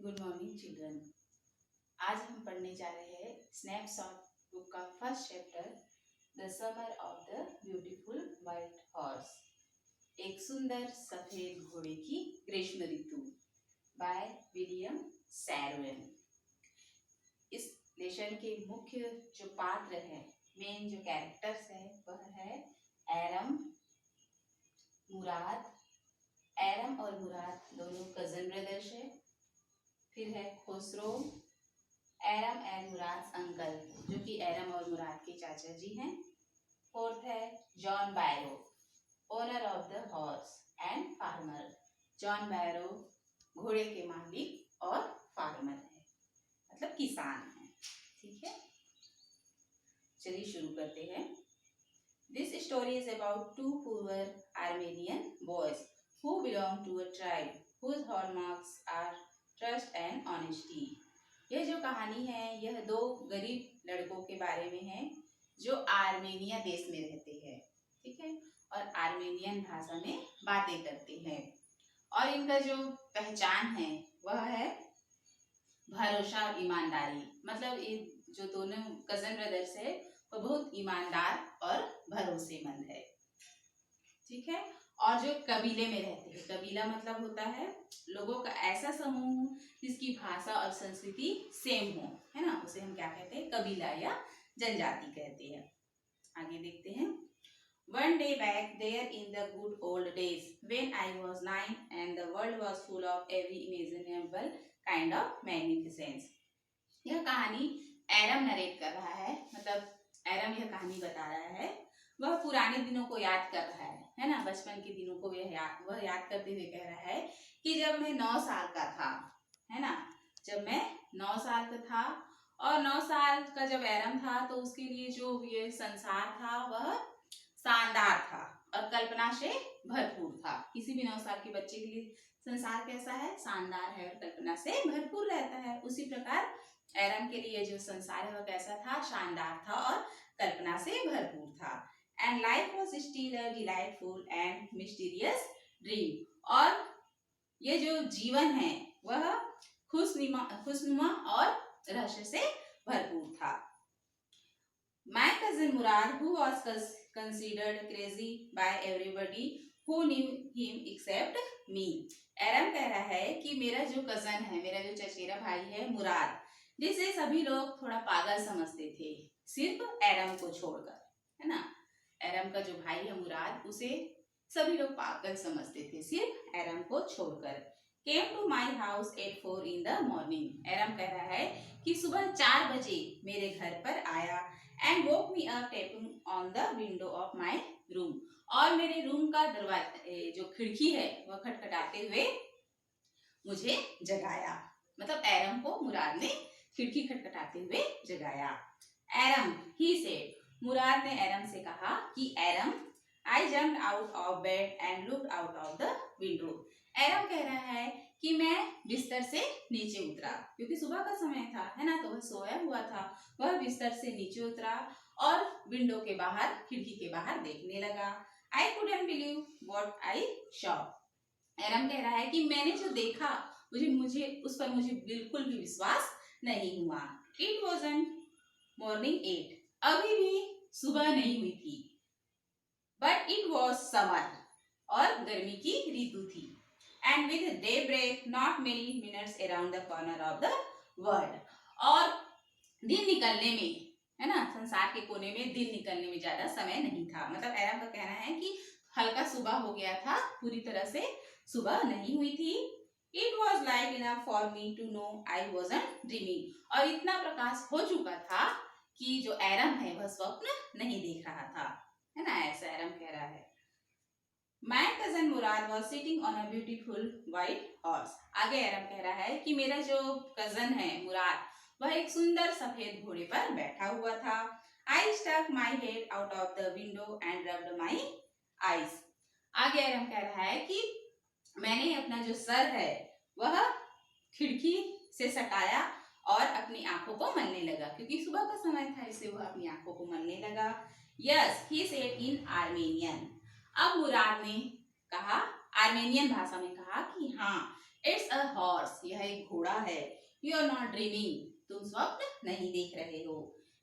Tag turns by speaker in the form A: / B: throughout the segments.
A: Good morning children. आज हम पढ़ने जा रहे हैं स्नैपशॉट बुक का first chapter the summer of the beautiful white horse, एक सुंदर सफेद घोड़े की ग्रीष्म ऋतु बाय विलियम सैरवेन। इस लेसन के मुख्य जो पात्र है, मेन जो कैरेक्टर्स है, वह है एरम, मुराद। एरम और मुराद दोनों कजन ब्रदर्स है। फिर है खुसरो, एरम एंड मुराद अंकल, जो कि एरम और मुराद के चाचा जी हैं। फोर्थ है John Barrow, owner of the horse and farmer. John Barrow घोड़े के मालिक और फार्मर है, मतलब किसान है। ठीक है, चलिए शुरू करते हैं। This story is about two poor Armenian boys who belong to a tribe whose hallmarks are trust and honesty। यह जो कहानी है, यह दो गरीब लड़कों के बारे में है जो आर्मेनिया देश में रहते हैं। ठीक है, और आर्मेनियन भाषा में बातें करते हैं। और इनका जो पहचान है वह है भरोसा और ईमानदारी। मतलब ये जो दोनों कजन ब्रदर्स है वह बहुत ईमानदार और भरोसेमंद है। ठीक है, और जो कबीले में रहते हैं, कबीला मतलब होता है लोगों का ऐसा समूह जिसकी भाषा और संस्कृति सेम हो, है ना, उसे हम क्या कहते हैं, कबीला या जनजाति कहते हैं। आगे देखते हैं। One day back there in the good old days when I was 9 and the world was full of every imaginable kind of magnificence। यह कहानी एरम नरेट कर रहा है, मतलब एरम यह कहानी बता रहा है। वह पुराने दिनों को याद कर रहा है ना, बचपन के दिनों को वह याद करते हुए कह रहा है कि जब मैं 9 साल का था, है ना, जब मैं 9 साल का था, और 9 साल का जब एरम था तो उसके लिए जो ये संसार था वह शानदार था और कल्पना से भरपूर था। किसी भी 9 साल के बच्चे के लिए संसार कैसा है, शानदार है और कल्पना से भरपूर रहता है। उसी प्रकार एरम के लिए जो संसार है वह कैसा था, शानदार था और कल्पना से भरपूर था। And life was still a delightful and mysterious dream। और ये जो जीवन है वह खुशनुमा और रहस्य से भरपूर था। My cousin Murad, who was considered crazy by everybody who knew him except me। एरम कह रहा है कि मेरा जो कजन है, मेरा जो चचेरा भाई है मुराद, जिसे सभी लोग थोड़ा पागल समझते थे, सिर्फ एरम को छोड़कर, है ना। एरम का जो भाई है मुराद, उसे सभी लोग पागल समझते थे, सिर्फ एरम को छोड़कर। Came to my house at 4 in the morning। एरम कह रहा है कि सुबह 4 बजे मेरे घर पर आया and woke me up tapping on the window of my room। और मेरे रूम का दरवाजा, जो खिड़की है, वह खटखटाते हुए मुझे जगाया। मतलब एरम को मुराद ने खिड़की खटखटाते हुए जगाया। एरम, he said, मुराद ने एरम से कहा कि एरम, I jumped out of bed and looked out of the window। एरम कह रहा है कि मैं बिस्तर से नीचे उतरा, क्योंकि सुबह का समय था, है ना, तो वह सोया हुआ था। वह बिस्तर से नीचे उतरा और विंडो के बाहर, खिड़की के बाहर देखने लगा। I couldn't believe what I saw। एरम कह रहा है कि मैंने जो देखा मुझे उस पर बिल्कुल भी विश्वास नहीं हुआ। It wasn't morning 8। अभी भी सुबह नहीं हुई थी। But it was summer। और गर्मी की ऋतु थी। And with daybreak not many minutes around the corner of the world। और दिन निकलने में, है ना, संसार के कोने में दिन निकलने में ज्यादा समय नहीं था। मतलब एरम का कहना है कि हल्का सुबह हो गया था, पूरी तरह से सुबह नहीं हुई थी। It was light enough for me to know I wasn't dreaming। और इतना प्रकाश हो चुका था कि जो एरम है वह स्वप्न नहीं देख रहा था, है ना, ऐसा एरम कह रहा है। My cousin Murad was sitting on a beautiful white horse। आगे एरम कह रहा है कि मेरा जो कजन है मुराद, वह एक सुंदर सफेद घोड़े पर बैठा हुआ था। I stuck my head out of the window and rubbed my eyes। आगे एरम कह रहा है कि मैंने अपना जो सर है वह खिड़की से सटाया और अपनी आंखों को मलने लगा, क्योंकि सुबह का समय था, इसलिए वह अपनी आंखों को मलने लगा। Yes, he said in Armenian. अब मुराद ने कहा, आर्मेनियन भाषा में कहा कि हाँ, इट्स अ हॉर्स, यह एक घोड़ा है। यू आर नॉट ड्रीमिंग, तुम स्वप्न नहीं देख रहे हो।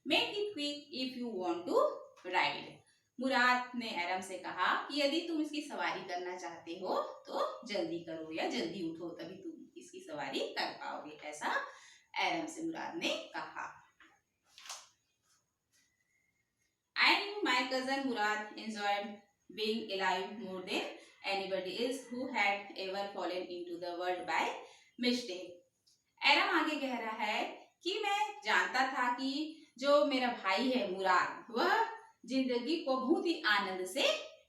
A: Make it quick if you want to ride. Mourad ने एरम से कहा कि यदि तुम इसकी सवारी करना चाहते हो तो जल्दी करो या जल्दी उठो, तभी तुम इसकी सवारी कर पाओगे, ऐसा एरम से मुराद ने कहा। I knew my cousin Murad enjoyed being alive more than anybody else who had ever fallen into the world by mistake. एरम आगे कह रहा है कि मैं जानता था कि जो मेरा भाई है मुराद, वह जिंदगी को बहुत ही आनंद से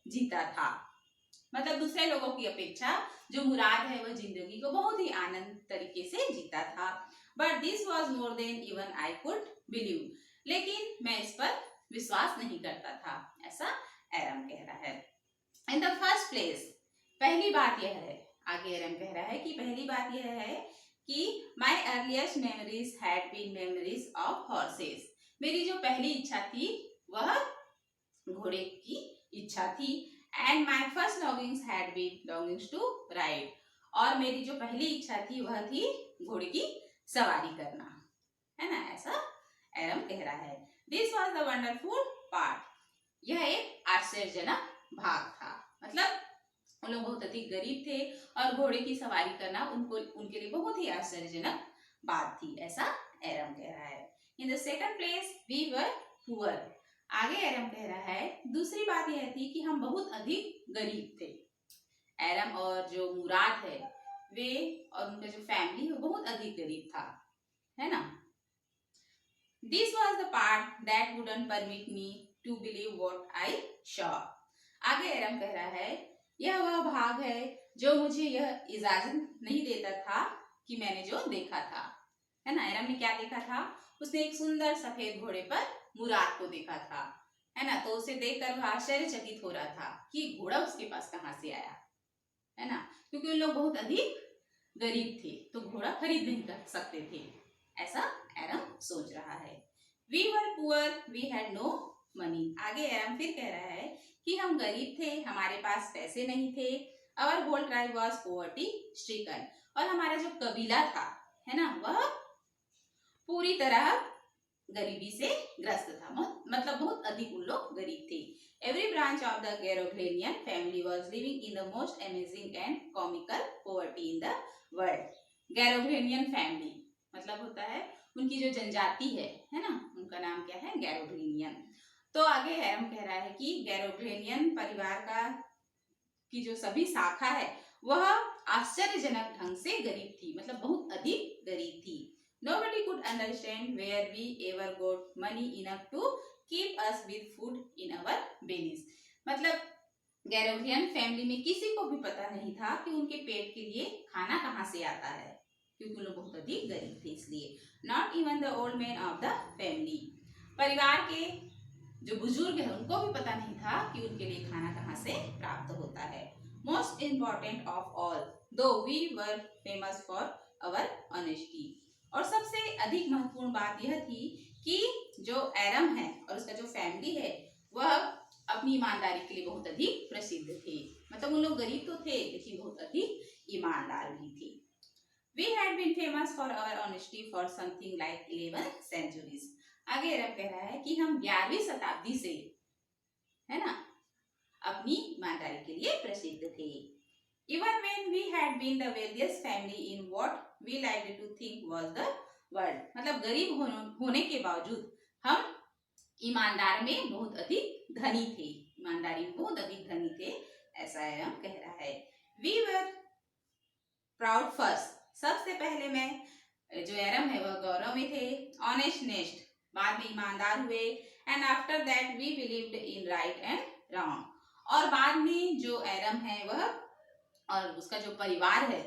A: जीता था। मतलब दूसरे लोगों की अपेक्षा जो मुराद है वह जिंदगी को बहुत ही आनंद तरीके से जीता था। But this was more than even I could believe, लेकिन मैं इस पर विश्वास नहीं करता था, ऐसा एरम कह रहा है। इन द फर्स्ट प्लेस, पहली बात यह है, आगे एरम कह रहा है कि पहली बात यह है कि my earliest memories had been memories of horses. मेरी जो पहली इच्छा थी वह घोड़े की इच्छा थी। And my first longings had been longings to ride, और मेरी जो पहली इच्छा थी वह थी घोड़े की सवारी करना, है ना, ऐसा एरम कह रहा है। This was the wonderful part, यह एक आश्चर्यजनक भाग था। मतलब उन लोग बहुत अधिक गरीब थे और घोड़े की सवारी करना उनके लिए बहुत ही आश्चर्यजनक बात थी, ऐसा एरम कह रहा है। In the second place we were poor, आगे एरम कह रहा है दूसरी बात यह थी कि हम बहुत अधिक गरीब थे। एरम और जो मुराद है वे और उनका जो फैमिली है बहुत अधिक गरीब था, है ना। This was the part that wouldn't permit me to believe what I saw, आगे एरम कह रहा है यह वह भाग है जो मुझे यह इजाजत नहीं देता था कि मैंने जो देखा था, है ना। एरम ने क्या देखा था, उसने एक सुंदर सफेद घोड़े पर मुराद को देखा था, है ना। तो उसे देखकर वह आश्चर्यचकित हो रहा था कि घोड़ा उसके पास कहाँ से आया, है ना, क्योंकि उन लोग बहुत अधिक गरीब थे तो घोड़ा खरीद नहीं कर सकते थे, ऐसा एरम सोच रहा है। We were poor we had no money, आगे एरम फिर कह रहा है कि हम गरीब थे, हमारे पास पैसे नहीं थे। Our whole tribe was poverty stricken, और हमारा जो कबीला था, है ना, वह पूरी तरह गरीबी से ग्रस्त था, मतलब बहुत अधिक उन लोग गरीब थे। Every branch of the Garoghlanian family was living in the most amazing and comical poverty in the world. Garoghlanian family मतलब होता है उनकी जो जनजाति है ना, उनका नाम क्या है, गैरोग्लेनियन। तो आगे एरम कह रहा है कि गैरोग्लेनियन परिवार का की जो सभी शाखा है वह आश्चर्यजनक ढंग से गरीब थी, मतलब बहुत अधिक गरीब थी। Nobody could understand where we ever got money enough to keep us with food in our bellies, मतलब गैरोग्लियन फैमिली में किसी को भी पता नहीं था कि उनके पेट के लिए खाना कहाँ से आता है, क्योंकि उन लोग बहुत अधिक गरीब थे इसलिए। Not even the old men of the family, परिवार के जो बुजुर्ग है उनको भी पता नहीं था कि उनके लिए खाना कहाँ से प्राप्त होता है। Most important of all though we were famous for our honesty, और सबसे अधिक महत्वपूर्ण बात यह थी कि जो एरम है और उसका जो फैमिली है वह अपनी ईमानदारी के लिए बहुत अधिक प्रसिद्ध थे। मतलब उन लोग गरीब तो थे लेकिन बहुत अधिक ईमानदार भी थे। We had been famous for our honesty for something like 11 centuries, आगे एरम कह रहा है कि हम 11वीं शताब्दी से, है ना, अपनी ईमानदारी के लिए प्रसिद्ध थे। Even when we had been the wealthiest family in what we liked to think was the world, मतलब गरीब होने के बावजूद हम ईमानदार में बहुत अधिक धनी थे, ईमानदारी में बहुत अधिक धनी थे, ऐसा एरम कह रहा है। We were proud first, सबसे पहले मैं जो एरम है वह गौरव में थे। ऑनेस्ट नेक्स्ट, बाद में ईमानदार हुए। And after that we believed in right and wrong, और बाद में जो एरम है वह और उसका जो परिवार है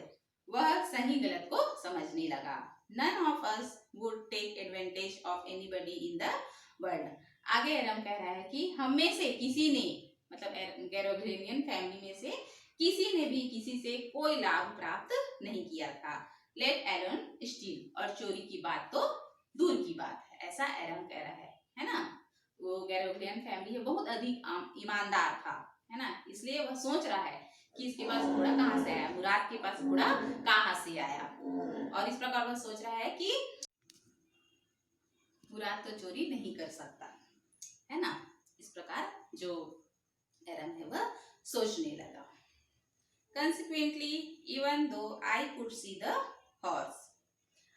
A: वह सही गलत को समझने लगा। None of us would take advantage of anybody in the world, आगे एरम कह रहा है कि हम में से किसी ने, मतलब गैरोग्लेनियन फैमिली में से किसी ने भी किसी से कोई लाभ प्राप्त नहीं किया था। लेट एलोन स्टील, और चोरी की बात तो दूर की बात है, ऐसा एरम कह रहा है ना। वो गैरोग्लियन फैमिली है बहुत अधिक ईमानदार था, है ना, इसलिए वह सोच रहा है कि इसके पास घोड़ा कहाँ से आया, मुराद के पास घोड़ा कहाँ से आया। और इस प्रकार वह सोच रहा है कि मुराद तो चोरी नहीं कर सकता, है ना। इस प्रकार जो एरम है वह सोचने लगा। Consequently, even though I could see the horse,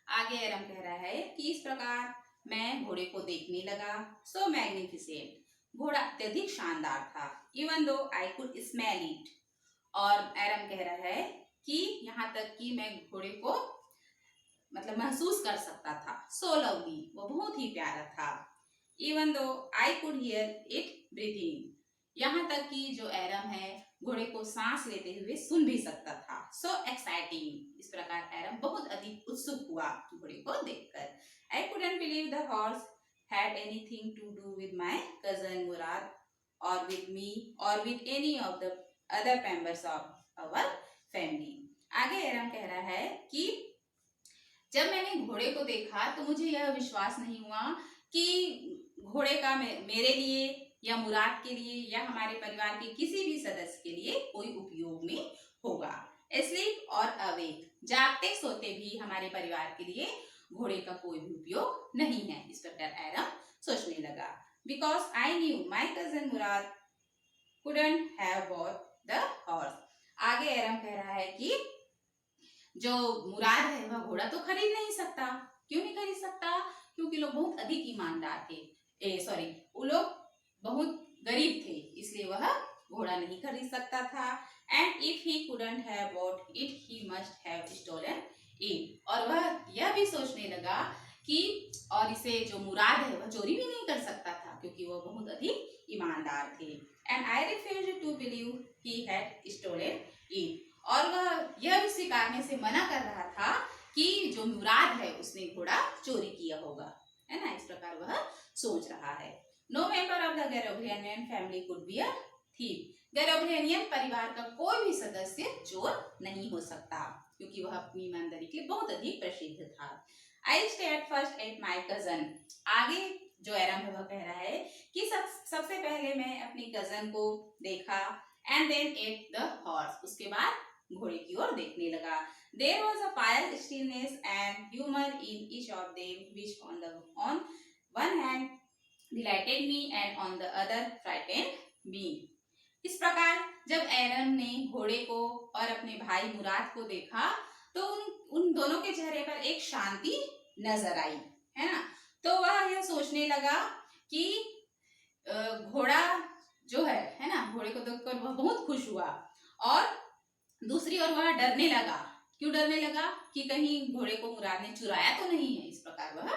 A: आगे एरम कह रहा है कि इस प्रकार मैं घोड़े को देखने लगा। So magnificent, घोड़ा अत्यधिक शानदार था। Even though I could smell it, और एरम कह रहा है कि यहाँ तक कि मैं घोड़े को मतलब महसूस कर सकता था। So lovely, वो बहुत ही प्यारा था। Even though I could hear it breathing, यहाँ तक कि जो एरम है घोड़े को सांस लेते हुए सुन भी सकता था। So exciting, इस प्रकार एरम बहुत अधिक उत्सुक हुआ घोड़े को देखकर। I couldn't believe the horse had anything to do with my cousin Murad or with me or with any of the other members of our family. आगे एरम कह रहा है कि जब मैंने घोड़े को देखा तो मुझे यह विश्वास नहीं हुआ कि घोड़े का मेरे लिए या मुराद के लिए या हमारे परिवार के किसी भी सदस्य के लिए कोई उपयोग में होगा। स्लीप और अवेक, जागते सोते भी हमारे परिवार के लिए घोड़े का कोई भी उपयोग नहीं है। इस प्रकार एरम सोचने लगा। Because I knew my cousin Murad couldn't have bought the horse, आगे एरम कह रहा है कि जो मुराद है वह घोड़ा तो खरीद नहीं सकता। क्यों नहीं खरीद सकता? क्योंकि लोग बहुत अधिक ईमानदार थे, वो लोग बहुत गरीब थे, इसलिए वह घोड़ा नहीं खरीद सकता था। And if he couldn't have bought it, he must have stolen it, और वह यह भी सोचने लगा कि और इसे जो मुराद है वह चोरी भी नहीं कर सकता था क्योंकि वह बहुत अधिक ईमानदार थे। And I refuse to believe he had stolen it, और वह यह भी स्वीकारने से मना कर रहा था कि जो मुराद है उसने घोड़ा चोरी किया होगा, है ना। इस प्रकार वह सोच रहा है। No member of the Garoghlanian family could be a thief, Garoghlanian परिवार का कोई भी सदस्य चोर नहीं हो सकता क्योंकि वह अपनी ईमानदारी के लिए बहुत अधिक प्रसिद्ध था। I stared first at my cousin, आगे जो एरम है वह कह रहा है कि सबसे पहले मैं अपनी कजन को देखा। And then at the horse, उसके बाद घोड़े की ओर देखने लगा। There was a pious stillness and humor in each of them, which on one hand delighted me and on the other frightened me. इस प्रकार जब एरन ने घोड़े को और अपने भाई मुराद को देखा तो उन दोनों के चेहरे पर एक शांति नजर आई, है ना। तो वह यह सोचने लगा कि घोड़ा जो है ना, घोड़े को देखकर वह बहुत खुश हुआ और दूसरी ओर वह डरने लगा। क्यों डरने लगा? कि कहीं घोड़े को मुराद ने चुराया तो नहीं है, इस प्रकार वह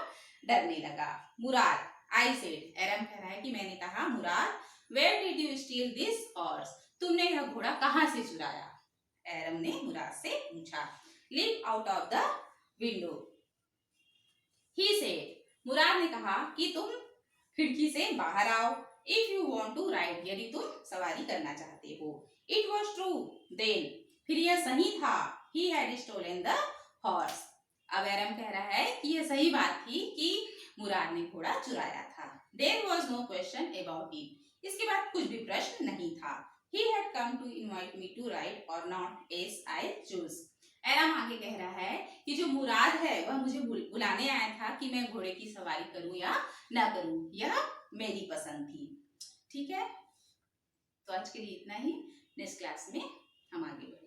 A: डरने लगा। मुराद, आई सेड, एरम कह रहा है कि मैंने कहा, Mourad, where did you steal this horse, तुमने यह घोड़ा कहाँ से चुराया? एरम ने मुराद से पूछा। Leap out of the window, he said, Mourad ने कहा कि तुम खिड़की से बाहर आओ। If you want to ride, यदि तुम सवारी करना चाहते हो। इट वॉज ट्रू देन, फिर यह सही था। He had stolen the horse, अब एरम कह रहा है कि यह सही बात थी कि मुराद ने घोड़ा चुराया था। There was no question about it, इसके बाद कुछ भी प्रश्न नहीं था। He had come to invite me to ride or not, as I choose, एरम आगे कह रहा है कि जो मुराद है वह मुझे बुलाने आया था कि मैं घोड़े की सवारी करूं या ना करूं, यह मेरी पसंद थी। ठीक है, तो आज के लिए इतना ही। नेक्स्ट क्लास में हम आगे बढ़ेंगे।